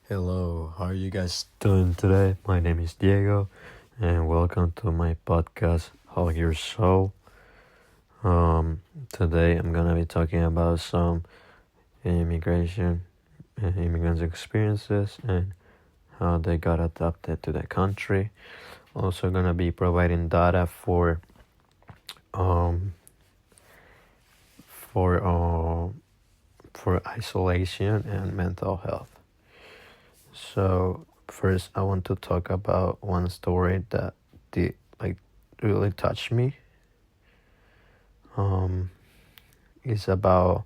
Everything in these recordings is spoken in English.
Hello, how are you guys doing today? My name is Diego, and welcome to my podcast, How Your Soul. Today I'm gonna be talking about some immigration and immigrants' experiences and how they got adapted to the country. Also gonna be providing data um for uh for isolation and mental health. So first, I want to talk about one story that did like really touched me. Um, it's about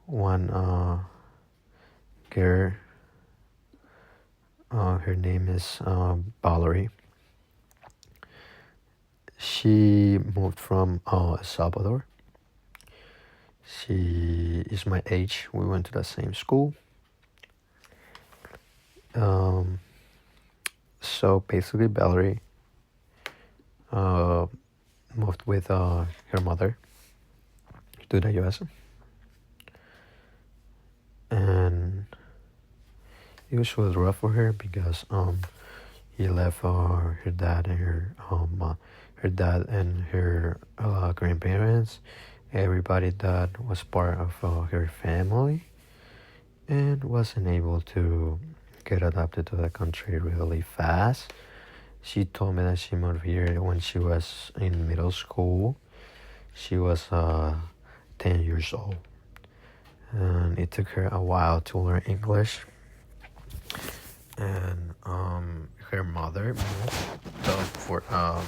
one girl. Her name is Valerie. She moved from El Salvador. She is my age. We went to the same school. Um, so basically, Valerie uh, moved with her mother to the U.S. and it was really rough for her because he left her dad and her grandparents, everybody that was part of her family, and wasn't able to get adapted to the country really fast. She told me that she moved here when she was in middle school. She was 10 years old, and it took her a while to learn English. And her mother moved for uh,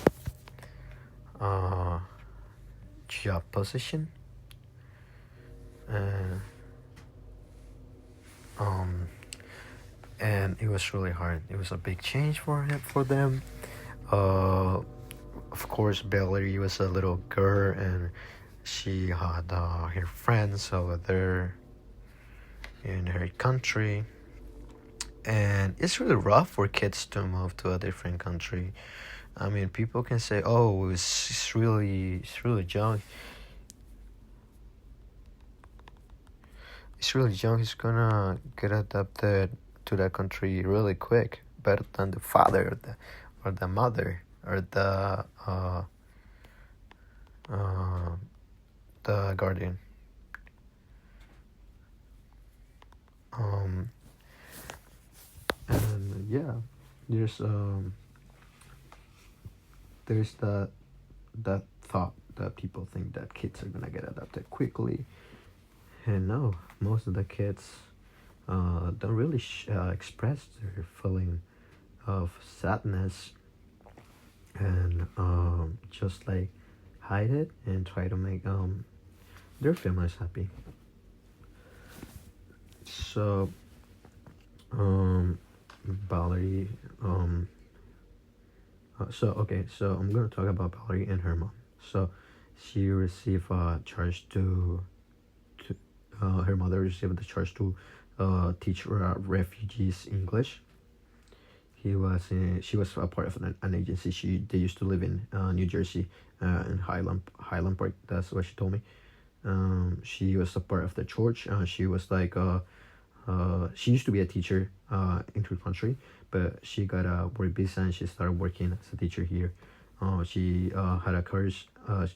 job position, and um, and it was really hard. It was a big change for them. Uh, of course, Valerie was a little girl, and she had her friends over there in her country, and it's really rough for kids to move to a different country. I mean, people can say, "Oh, it's really young. It's really young. He's gonna get adapted to that country really quick, better than the father or the mother or uh, the guardian." Um, and yeah, there's um, there's that thought that people think that kids are gonna get adapted quickly, and no, most of the kids don't really express their feeling of sadness and just like hide it and try to make their families happy. So um, Valerie so I'm gonna talk about Valerie and her mom. So she received a charge to her mother received the charge to teach refugees English. She was a part of an agency. They used to live in New Jersey, in Highland Park. That's what she told me. She was a part of the church. She was like she used to be a teacher in her country, but she got a work visa and she started working as a teacher here. She had a course.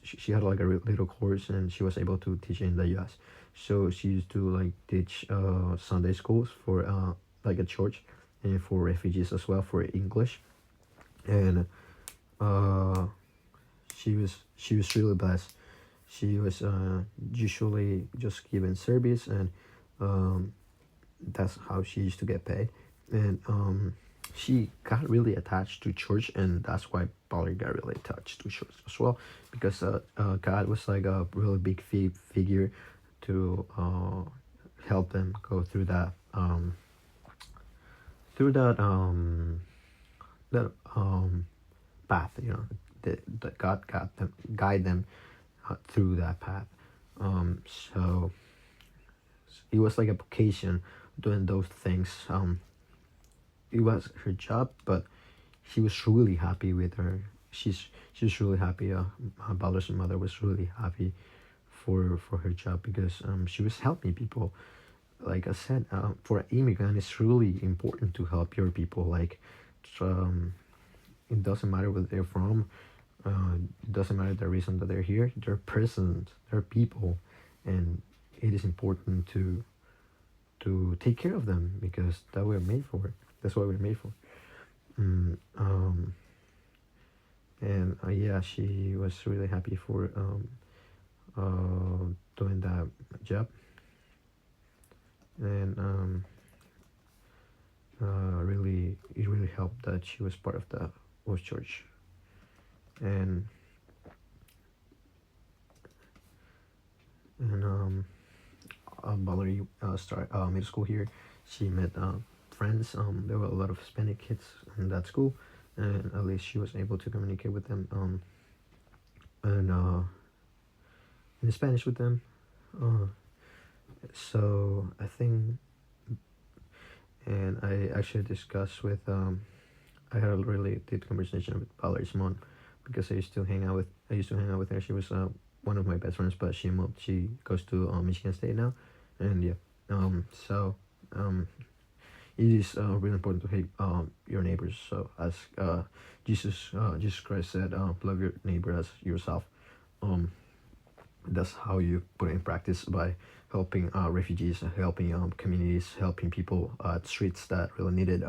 She had like a little course, and she was able to teach in the U.S. So she used to like teach Sunday schools for like a church, and for refugees as well for English. And uh, she was really blessed. She was usually just given service, and um, that's how she used to get paid. And she got really attached to church, and that's why Polly got really attached to church as well, because God was like a really big figure to help them go through that path. That God got them guide them through that path. So it was like a vocation doing those things. It was her job, but she was really happy with her. She's really happy. Balder's mother was really happy for her job because she was helping people. like I said, for an immigrant, it's really important to help your people. Like, um, it doesn't matter where they're from. It doesn't matter the reason that they're here. They're persons. They're people, and it is important to take care of them because that we're made for. That's what we're made for. Mm, and yeah, she was really happy for doing that job, and really it really helped that she was part of the Wolf Church, and and Valerie started middle school here. She met friends. There were a lot of Hispanic kids in that school, and at least she was able to communicate with them and in Spanish with them. Uh, so I think, and I actually discussed with I had a really deep conversation with Valerie's mom because I used to hang out with her. She was one of my best friends, but she moved. She goes to Michigan State now, and yeah. So it is really important to hate your neighbors. So as Jesus Christ said, love your neighbor as yourself. Um, that's how you put it in practice by helping refugees, helping communities, helping people at streets that really need it.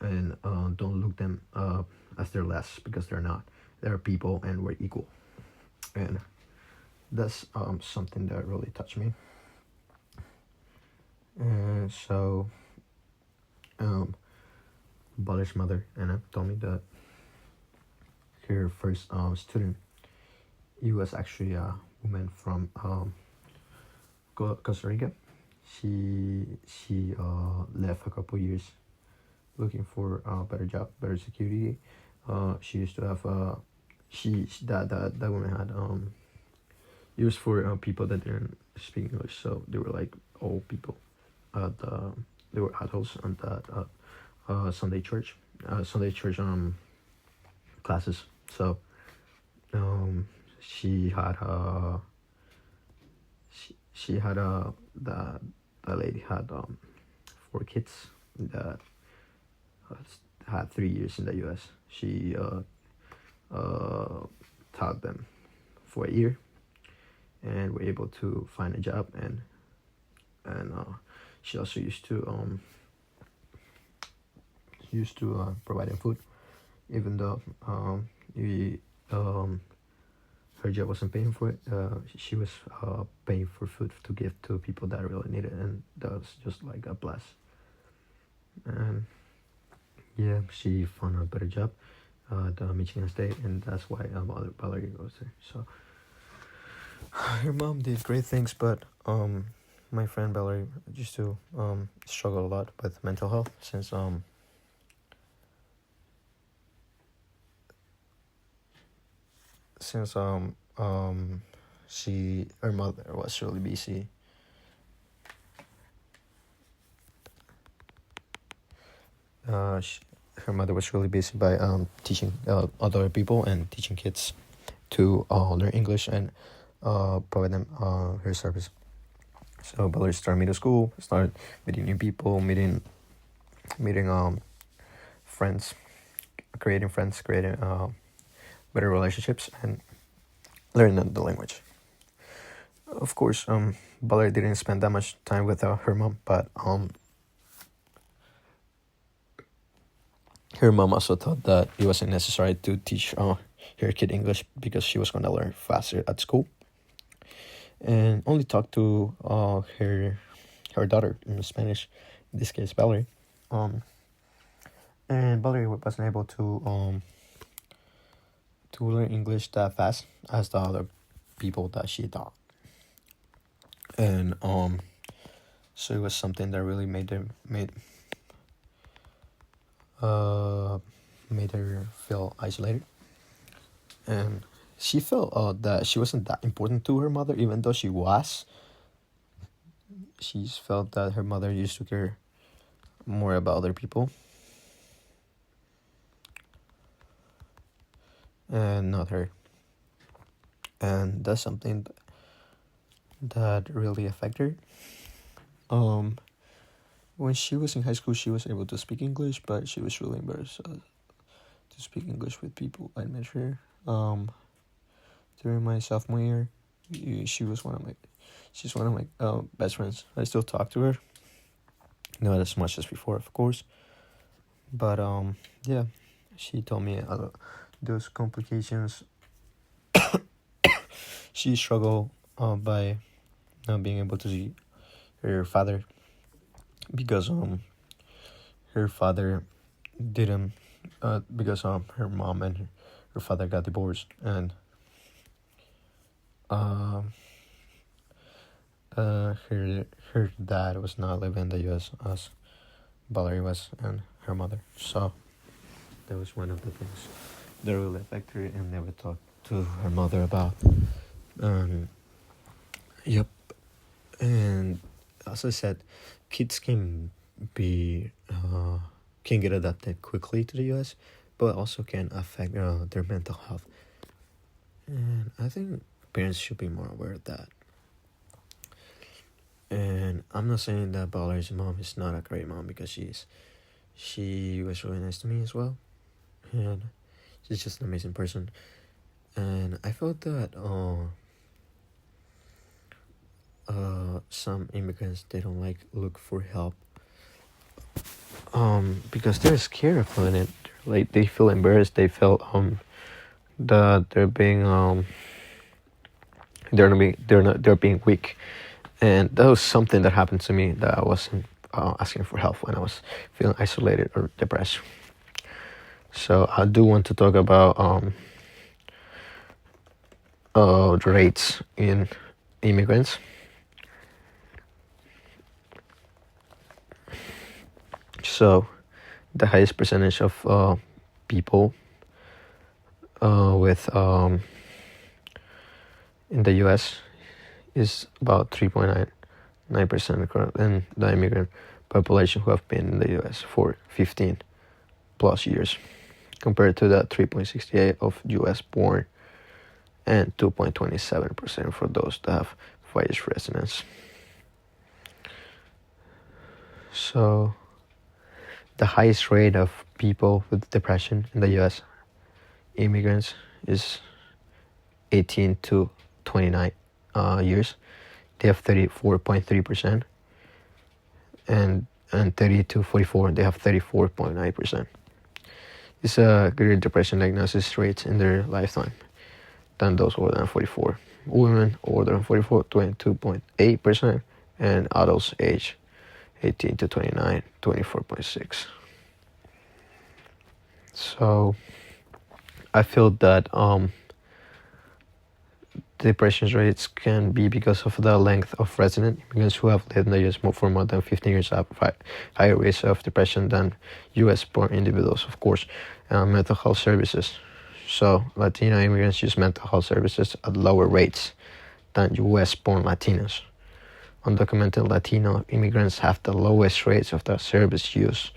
And don't look them as they're less because they're not. They're people and we're equal. And that's something that really touched me. And so, Baller's mother Anna told me that her first student, he was actually a woman from Costa Rica. She left a couple years looking for a better job, better security. She used to have that woman had used for people that didn't speak English, so they were like old people. They were adults on that Sunday church classes. So she had she had the lady had 4 kids that had 3 years in the U.S. She taught them for a year, and were able to find a job, and she also used to provide them food, even though we, her job wasn't paying for it. She was paying for food to give to people that really need it, and that was just like a blast. And yeah, she found a better job at Michigan State, and that's why Valerie goes there. So her mom did great things, but my friend Valerie used to struggle a lot with mental health since since her mother was really busy. Her mother was really busy by teaching other people and teaching kids to learn English and provide them her service. So Valerie started middle school, started meeting new people, meeting friends, creating better relationships, and learning the language. Of course, Valerie didn't spend that much time with her mom, but her mom also thought that it wasn't necessary to teach her kid English because she was going to learn faster at school, and only talked to her daughter in Spanish, in this case Valerie, and Valerie wasn't able to learn English that fast as the other people that she taught, and so it was something that really made her feel isolated, and she felt that she wasn't that important to her mother, even though she was. She felt that her mother used to care more about other people and not her, and that's something that really affected Um, when she was in high school, she was able to speak English, but she was really embarrassed to speak English with people I met her. During my sophomore year, she was she's one of my best friends. I still talk to her, not as much as before, of course, but yeah, she told me those complications. She struggled by not being able to see her father because her father didn't because her mom and her father got divorced, and um her dad was not living in the U.S. as Valerie was and her mother. So that was one of the things that really affected her and never talked to her mother about. Yep. And as I said, kids can get adapted quickly to the U.S., but also can affect their mental health. And I think parents should be more aware of that. And I'm not saying that Baller's mom is not a great mom, because she is. She was really nice to me as well, and she's just an amazing person. And I felt that some immigrants, they don't look for help because they're scared of doing it. Like, they feel embarrassed. They feel that they're being they're being weak. And that was something that happened to me, that I wasn't asking for help when I was feeling isolated or depressed. So I do want to talk about the rates in immigrants. So the highest percentage of people with in the U.S. is about 3.9% in the immigrant population who have been in the U.S. for 15 plus years, compared to the 3.68% of U.S. born and 2.27% for those that have vice residence. So the highest rate of people with depression in the U.S. immigrants is 18 to 29 years. They have 34.3%, and 30 to 44, they have 34.9%. It's a greater depression diagnosis rates in their lifetime than those older than 44. Women older than 44, 22.8%, and adults age 18 to 29, 24.6. So I feel that depression rates can be because of the length of resident immigrants who have lived in the U.S. for more than 15 years have higher rates of depression than U.S.-born individuals, of course. Mental health services. So Latino immigrants use mental health services at lower rates than U.S.-born Latinos. Undocumented Latino immigrants have the lowest rates of the service use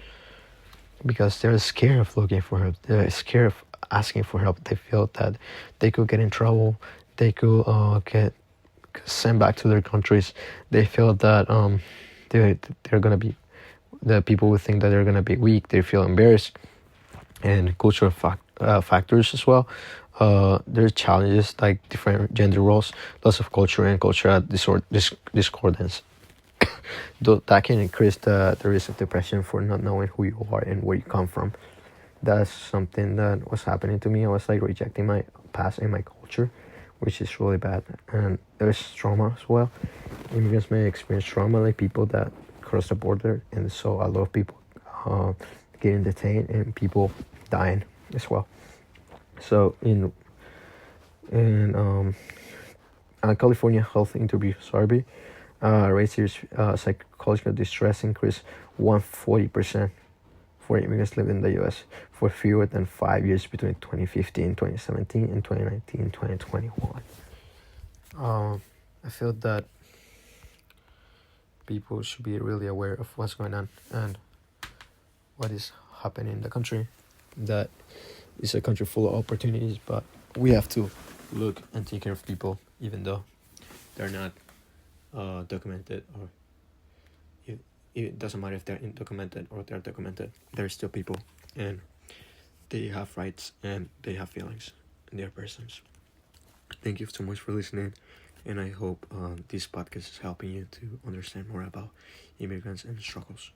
because they're scared of looking for help. They're scared of asking for help. They feel that they could get in trouble. They could get sent back to their countries. They feel that they're gonna be, the people would think that they're gonna be weak. They feel embarrassed, and cultural factors as well. There's challenges like different gender roles, loss of culture, and cultural discordance. That can increase the risk of depression for not knowing who you are and where you come from. That's something that was happening to me. I was rejecting my past and my culture, which is really bad. And there's trauma as well. Immigrants may experience trauma, like people that cross the border, and so a lot of people getting detained and people dying as well. So in California Health Interview Survey, rates psychological distress increased 140% for immigrants living in the U.S. for fewer than 5 years between 2015, 2017, and 2019, 2021. I feel that people should be really aware of what's going on and what is happening in the country. That is a country full of opportunities, but we have to look and take care of people, even though they're not documented or it doesn't matter if they're undocumented or they're documented. They're still people, and they have rights and they have feelings, and they're persons. Thank you so much for listening, and I hope this podcast is helping you to understand more about immigrants and struggles.